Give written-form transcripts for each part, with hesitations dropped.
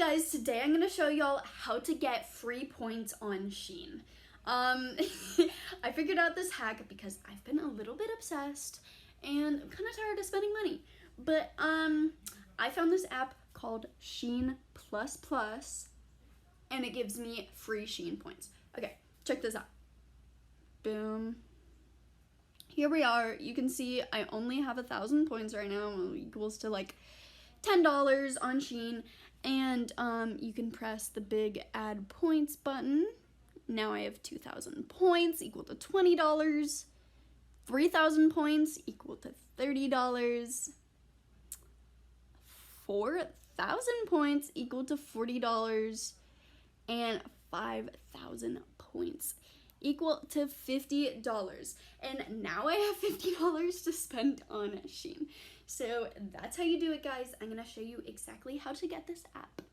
guys, today I'm gonna show y'all how to get free points on Shein. I figured out this hack because I've been a little bit obsessed and I'm kind of tired of spending money. But I found this app called Shein Plus Plus and it gives me free Shein points. Okay, check this out. Boom. Here we are. You can see I only have 1,000 points right now, equals to like $10 on Shein, and you can press the big add points button. Now I have 2,000 points equal to $20, 3,000 points equal to $30, 4,000 points equal to $40, and 5,000 points equal to $50. And now I have $50 to spend on Shein. So that's how you do it, guys. I'm gonna show you exactly how to get this app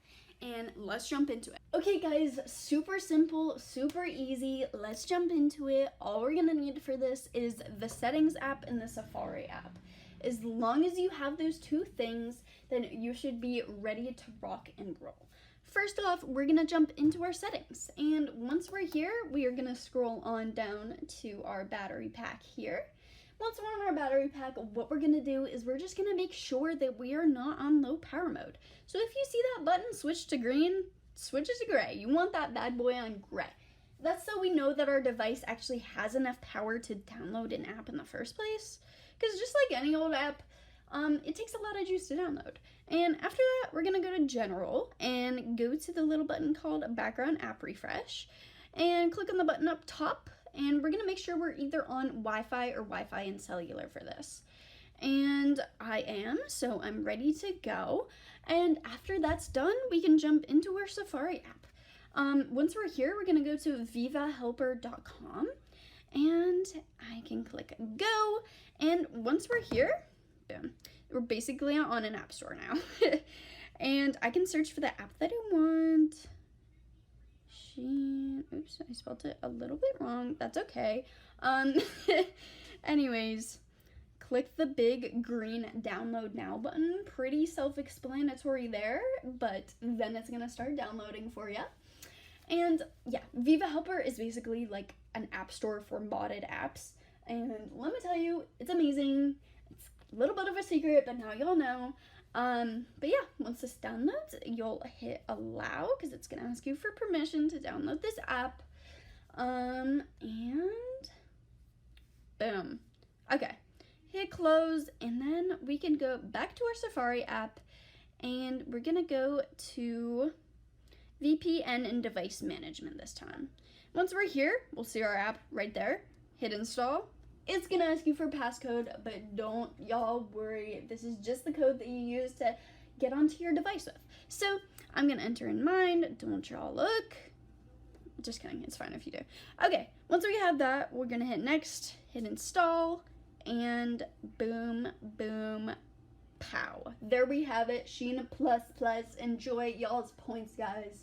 and let's jump into it. Okay guys, super simple, super easy. Let's jump into it. All we're gonna need for this is the settings app and the Safari app. As long as you have those two things, then you should be ready to rock and roll. First off, we're gonna jump into our settings, and once we're here, we are gonna scroll on down to our battery pack here. Once we're on our battery pack, what we're gonna do is we're just gonna make sure that we are not on low power mode. So if you see that button switch to green, switch it to gray. You want that bad boy on gray. That's so we know that our device actually has enough power to download an app in the first place. Because just like any old app, it takes a lot of juice to download. And after that, we're gonna go to General and go to the little button called Background App Refresh and click on the button up top, and we're gonna make sure we're either on Wi-Fi or Wi-Fi and cellular for this. And I am, so I'm ready to go. And after that's done, we can jump into our Safari app. Once we're here, we're gonna go to vivahelper.com and I can click go. And once we're here, boom, we're basically on an app store now. And I can search for the app that I want. Shein, oops, I spelled it a little bit wrong. That's okay. Anyways, click the big green download now button. Pretty self-explanatory there, but then it's gonna start downloading for you. And yeah, Viva Helper is basically like an app store for modded apps. And let me tell you, it's amazing. It's a little bit of a secret, but now y'all know. But yeah, once this downloads, you'll hit allow because it's gonna ask you for permission to download this app. And boom. Okay, hit close, and then we can go back to our Safari app, and we're gonna go to VPN and device management this time. Once we're here, we'll see our app right there. Hit install. It's gonna ask you for passcode, but don't y'all worry. This is just the code that you use to get onto your device with. So I'm gonna enter in mine. Don't y'all look. Just kidding, it's fine if you do. Okay, once we have that, we're gonna hit next, hit install, and boom, boom, pow. There we have it, Shein Plus Plus. Enjoy y'all's points, guys.